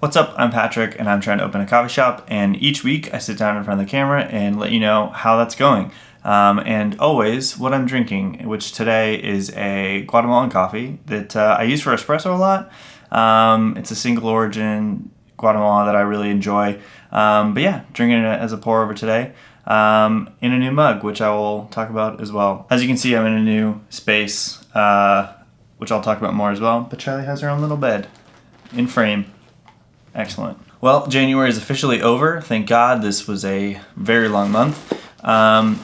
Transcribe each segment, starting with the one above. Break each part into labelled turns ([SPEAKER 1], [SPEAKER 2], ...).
[SPEAKER 1] What's up? I'm Patrick and I'm trying to open a coffee shop, and each week I sit down in front of the camera and let you know how that's going. And always what I'm drinking, which today is a Guatemalan coffee that I use for espresso a lot. It's a single origin Guatemala that I really enjoy. But yeah, drinking it as a pour over today in a new mug, which I will talk about as well. As you can see, I'm in a new space, which I'll talk about more as well. But Charlie has her own little bed in frame. Excellent. Well, January is officially over. Thank God. This was a very long month. All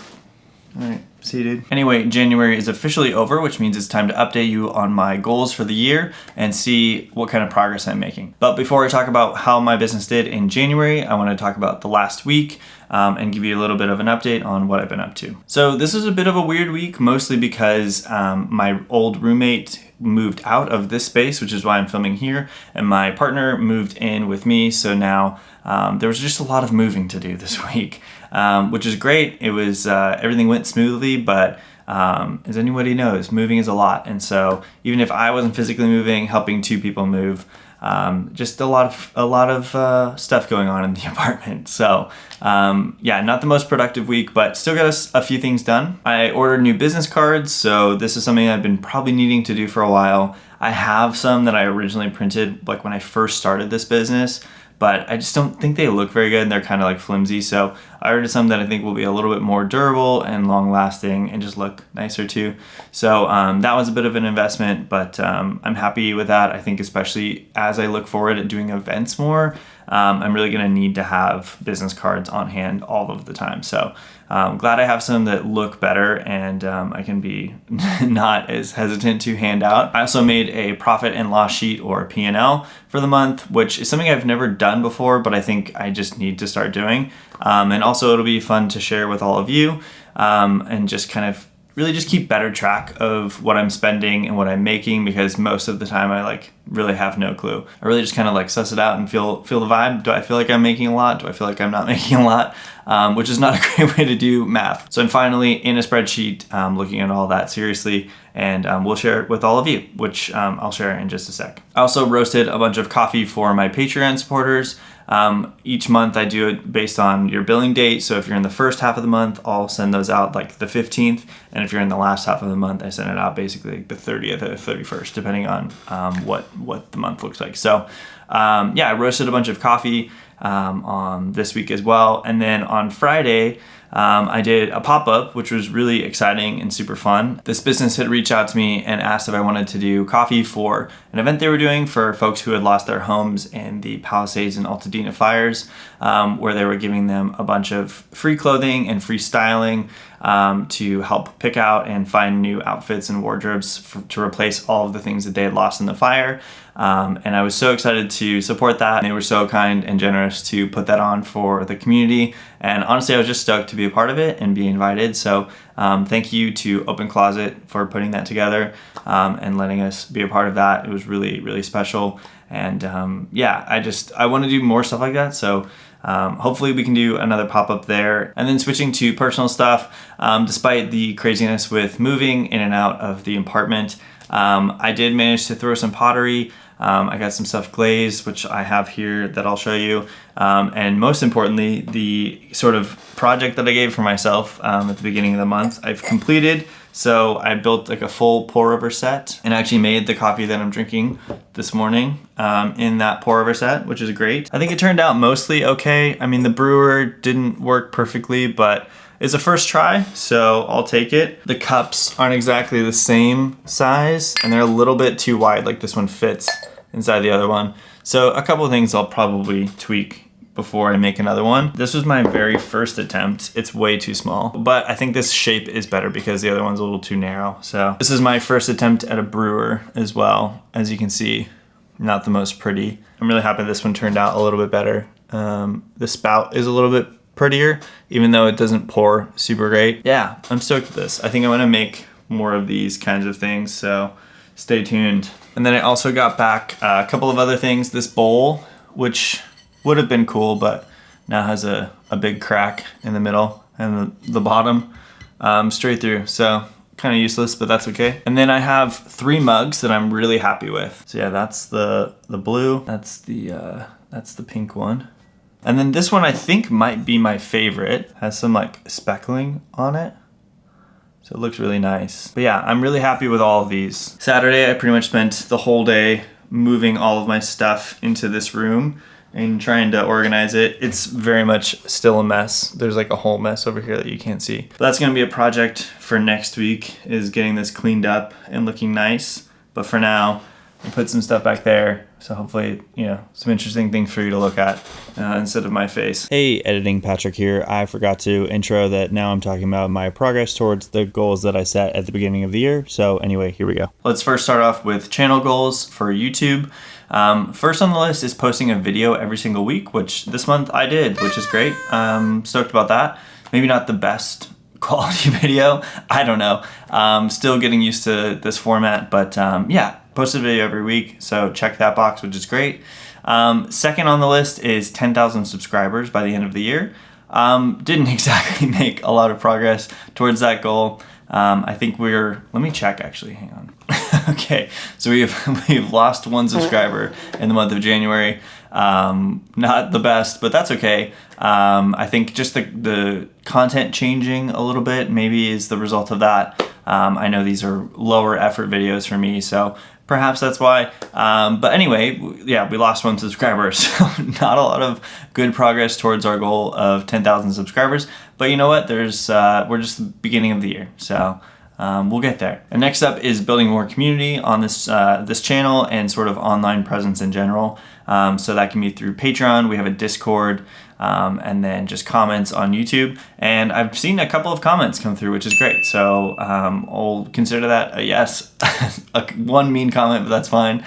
[SPEAKER 1] right, seated. Anyway, January is officially over, which means it's time to update you on my goals for the year and see what kind of progress I'm making. But before I talk about how my business did in January, I want to talk about the last week and give you a little bit of an update on what I've been up to. So this was a bit of a weird week, mostly because my old roommate moved out of this space, which is why I'm filming here, and my partner moved in with me. So now there was just a lot of moving to do this week, which is great. It was everything went smoothly, but as anybody knows, moving is a lot. And so even if I wasn't physically moving, helping two people move, just a lot of stuff going on in the apartment. So yeah, not the most productive week, but still got a few things done. I ordered new business cards, so this is something I've been probably needing to do for a while. I have some that I originally printed like when I first started this business, but I just don't think they look very good and they're kind of like flimsy. So I ordered some that I think will be a little bit more durable and long lasting and just look nicer too. So that was a bit of an investment, but I'm happy with that. I think especially as I look forward at doing events more, I'm really gonna need to have business cards on hand all of the time. So I'm glad I have some that look better and I can be not as hesitant to hand out. I also made a profit and loss sheet, or P&L, for the month, which is something I've never done before, but I think I just need to start doing. And also it'll be fun to share with all of you and just kind of really just keep better track of what I'm spending and what I'm making, because most of the time I like really have no clue. I really just kind of like suss it out and feel the vibe. Do I feel like I'm making a lot? Do I feel like I'm not making a lot? Which is not a great way to do math. So I'm finally in a spreadsheet looking at all that seriously, and we'll share it with all of you, which I'll share in just a sec. I also roasted a bunch of coffee for my Patreon supporters. Each month I do it based on your billing date. So if you're in the first half of the month, I'll send those out like the 15th. And if you're in the last half of the month, I send it out basically the 30th or 31st, depending on what the month looks like. So yeah, I roasted a bunch of coffee on this week as well. And then on Friday, I did a pop-up, which was really exciting and super fun. This business had reached out to me and asked if I wanted to do coffee for an event they were doing for folks who had lost their homes in the Palisades and Altadena fires, where they were giving them a bunch of free clothing and free styling to help pick out and find new outfits and wardrobes to replace all of the things that they had lost in the fire. And I was so excited to support that. And they were so kind and generous to put that on for the community. And honestly, I was just stoked to be a part of it and be invited. So thank you to Open Closet for putting that together and letting us be a part of that. It was really, really special. And yeah, I want to do more stuff like that. So hopefully we can do another pop-up there. And then switching to personal stuff, despite the craziness with moving in and out of the apartment, I did manage to throw some pottery. I got some stuff glazed, which I have here that I'll show you. And most importantly, the sort of project that I gave for myself at the beginning of the month, I've completed. So I built like a full pour over set and actually made the coffee that I'm drinking this morning in that pour over set, which is great. I think it turned out mostly okay. I mean, the brewer didn't work perfectly, but it's a first try, so I'll take it. The cups aren't exactly the same size and they're a little bit too wide, like this one fits inside the other one. So a couple of things I'll probably tweak before I make another one. This was my very first attempt. It's way too small, but I think this shape is better because the other one's a little too narrow. So this is my first attempt at a brewer as well. As you can see, not the most pretty. I'm really happy this one turned out a little bit better. The spout is a little bit prettier, even though it doesn't pour super great. Yeah, I'm stoked with this. I think I want to make more of these kinds of things, so stay tuned. And then I also got back a couple of other things. This bowl, which would have been cool, but now has a big crack in the middle and the bottom straight through. So kind of useless, but that's okay. And then I have 3 mugs that I'm really happy with. So yeah, that's the blue, that's the pink one. And then this one I think might be my favorite. Has some like speckling on it. So it looks really nice. But yeah, I'm really happy with all of these. Saturday, I pretty much spent the whole day moving all of my stuff into this room and trying to organize it. It's very much still a mess. There's like a whole mess over here that you can't see. But that's gonna be a project for next week, is getting this cleaned up and looking nice. But for now, I put some stuff back there. So hopefully, some interesting things for you to look at instead of my face. Hey, Editing Patrick here. I forgot to intro that now I'm talking about my progress towards the goals that I set at the beginning of the year. So anyway, here we go. Let's first start off with channel goals for YouTube. First on the list is posting a video every single week, which this month I did, which is great. Stoked about that. Maybe not the best quality video. I don't know. Still getting used to this format, but yeah. Post a video every week, so check that box, which is great. Second on the list is 10,000 subscribers by the end of the year. Didn't exactly make a lot of progress towards that goal. I think let me check actually, hang on. Okay, so we've lost 1 subscriber in the month of January. Not the best, but that's okay. I think just the content changing a little bit maybe is the result of that. I know these are lower effort videos for me, so perhaps that's why. But anyway, yeah, we lost 1 subscriber, so not a lot of good progress towards our goal of 10,000 subscribers. But you know what? We're just the beginning of the year, so we'll get there. And next up is building more community on this channel and sort of online presence in general. So that can be through Patreon. We have a Discord. And then just comments on YouTube. And I've seen a couple of comments come through, which is great. So I'll consider that a yes. One mean comment, but that's fine.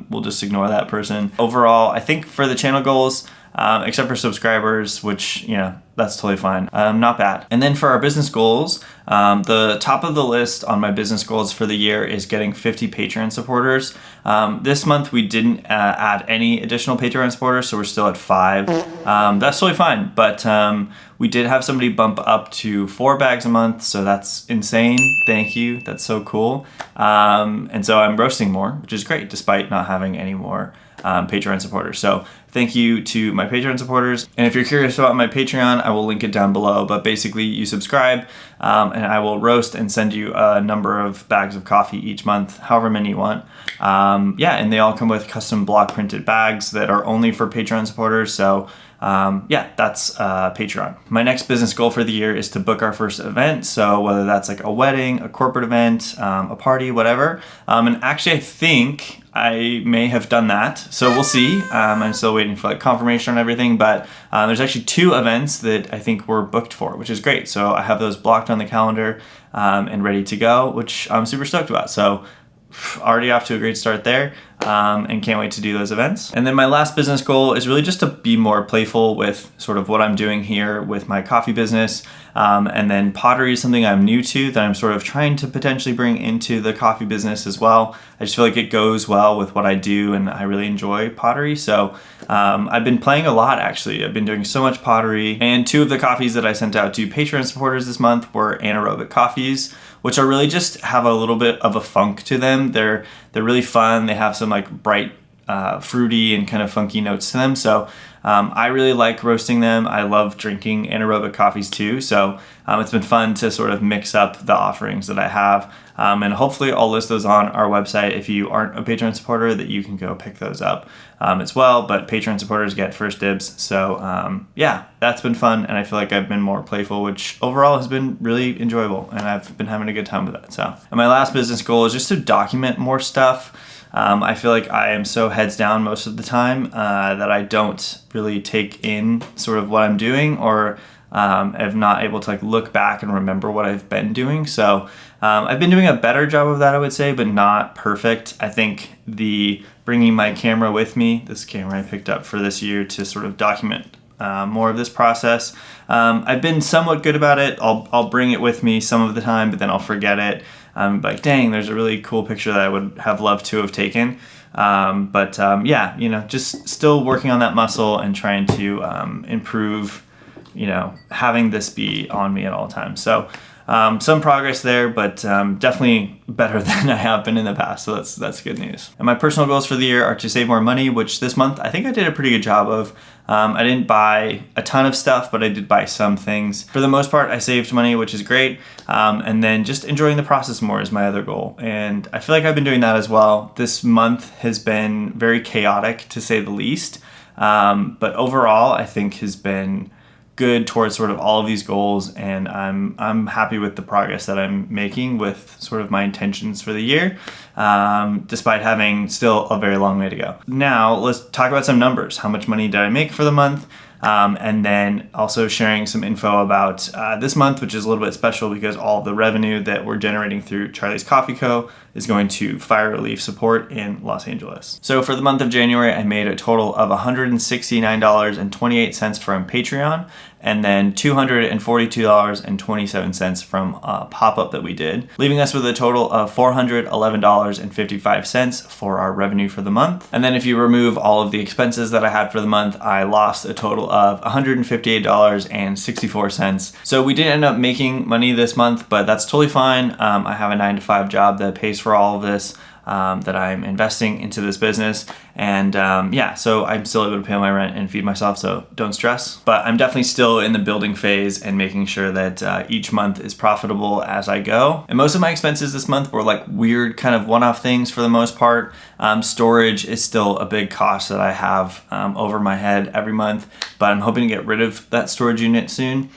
[SPEAKER 1] We'll just ignore that person. Overall, I think for the channel goals, except for subscribers, which, that's totally fine. Not bad. And then for our business goals, the top of the list on my business goals for the year is getting 50 Patreon supporters. This month we didn't add any additional Patreon supporters, so we're still at 5. That's totally fine, but we did have somebody bump up to 4 bags a month, so that's insane. Thank you. That's so cool. And so I'm roasting more, which is great, despite not having any more Patreon supporters. So thank you to my Patreon supporters. And if you're curious about my Patreon, I will link it down below. But basically you subscribe and I will roast and send you a number of bags of coffee each month, however many you want. Yeah, and they all come with custom block printed bags that are only for Patreon supporters. So yeah, that's Patreon. My next business goal for the year is to book our first event. So whether that's like a wedding, a corporate event, a party, whatever. And actually I think I may have done that. So we'll see. I'm still waiting for like confirmation on everything, but there's actually 2 events that I think we're booked for, which is great. So I have those blocked on the calendar and ready to go, which I'm super stoked about. So already off to a great start there, and can't wait to do those events. And then my last business goal is really just to be more playful with sort of what I'm doing here with my coffee business. And then pottery is something I'm new to that I'm sort of trying to potentially bring into the coffee business as well. I just feel like it goes well with what I do and I really enjoy pottery. So I've been playing a lot actually. I've been doing so much pottery, and 2 of the coffees that I sent out to Patreon supporters this month were anaerobic coffees, which are really just have a little bit of a funk to them. They're really fun. They have some like bright, fruity and kind of funky notes to them. So I really like roasting them. I love drinking anaerobic coffees too. So it's been fun to sort of mix up the offerings that I have. And hopefully I'll list those on our website if you aren't a Patreon supporter, that you can go pick those up as well. But Patreon supporters get first dibs. So yeah, that's been fun. And I feel like I've been more playful, which overall has been really enjoyable. And I've been having a good time with that. So, and my last business goal is just to document more stuff. I feel like I am so heads down most of the time that I don't really take in sort of what I'm doing, or am not able to like look back and remember what I've been doing. So I've been doing a better job of that, I would say, but not perfect. I think the bringing my camera with me, this camera I picked up for this year to sort of document more of this process. I've been somewhat good about it. I'll bring it with me some of the time, but then I'll forget it. Like, dang, there's a really cool picture that I would have loved to have taken. Yeah, just still working on that muscle and trying to improve, having this be on me at all times. So some progress there, but definitely better than I have been in the past. So that's good news. And my personal goals for the year are to save more money, which this month I think I did a pretty good job of. I didn't buy a ton of stuff, but I did buy some things. For the most part, I saved money, which is great. And then just enjoying the process more is my other goal. And I feel like I've been doing that as well. This month has been very chaotic, to say the least. But overall, I think has been good towards sort of all of these goals, and I'm happy with the progress that I'm making with sort of my intentions for the year, despite having still a very long way to go. Now let's talk about some numbers. How much money did I make for the month? And then also sharing some info about this month, which is a little bit special because all of the revenue that we're generating through Charlie's Coffee Co. is going to fire relief support in Los Angeles. So for the month of January, I made a total of $169.28 from Patreon, and then $242.27 from a pop-up that we did, leaving us with a total of $411.55 for our revenue for the month. And then if you remove all of the expenses that I had for the month, I lost a total of $158.64. So we didn't end up making money this month, but that's totally fine. I have a 9-to-5 job that pays for all of this, that I'm investing into this business. And so I'm still able to pay my rent and feed myself, so don't stress. But I'm definitely still in the building phase and making sure that each month is profitable as I go. And most of my expenses this month were like weird kind of one-off things for the most part. Storage is still a big cost that I have over my head every month, but I'm hoping to get rid of that storage unit soon,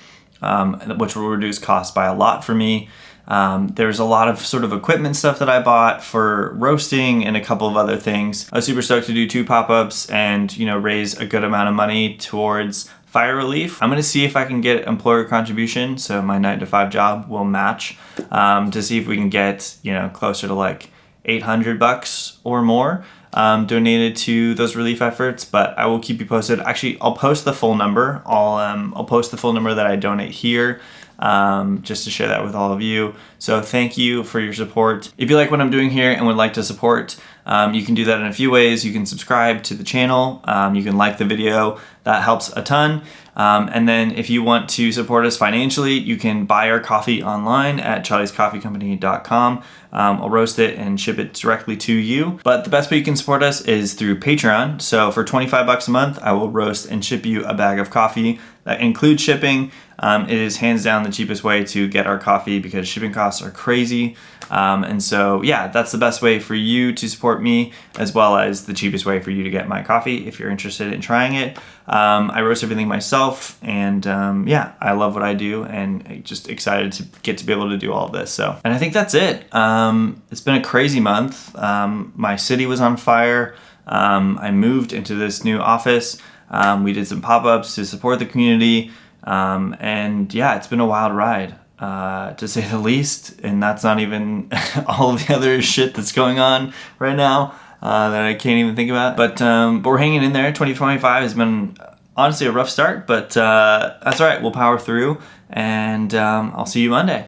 [SPEAKER 1] which will reduce costs by a lot for me. There's a lot of sort of equipment stuff that I bought for roasting and a couple of other things. I was super stoked to do 2 pop-ups and, raise a good amount of money towards fire relief. I'm gonna see if I can get employer contribution, so my 9-to-5 job will match, to see if we can get, closer to like $800 or more donated to those relief efforts. But I will keep you posted. Actually, I'll post the full number. I'll post the full number that I donate here, just to share that with all of you. So thank you for your support. If you like what I'm doing here and would like to support, you can do that in a few ways. You can subscribe to the channel. You can like the video. That helps a ton. And then if you want to support us financially, you can buy our coffee online at charliescoffeecompany.com. I'll roast it and ship it directly to you. But the best way you can support us is through Patreon. So for $25 a month, I will roast and ship you a bag of coffee. That includes shipping. It is hands down the cheapest way to get our coffee because shipping costs are crazy. And so, that's the best way for you to support me, as well as the cheapest way for you to get my coffee if you're interested in trying it. I roast everything myself, and I love what I do, and just excited to get to be able to do all of this. So, and I think that's it. It's been a crazy month. My city was on fire. I moved into this new office. We did some pop-ups to support the community. It's been a wild ride, to say the least. And that's not even all of the other shit that's going on right now, that I can't even think about. But we're hanging in there. 2025 has been honestly a rough start, but that's all right. We'll power through, and I'll see you Monday.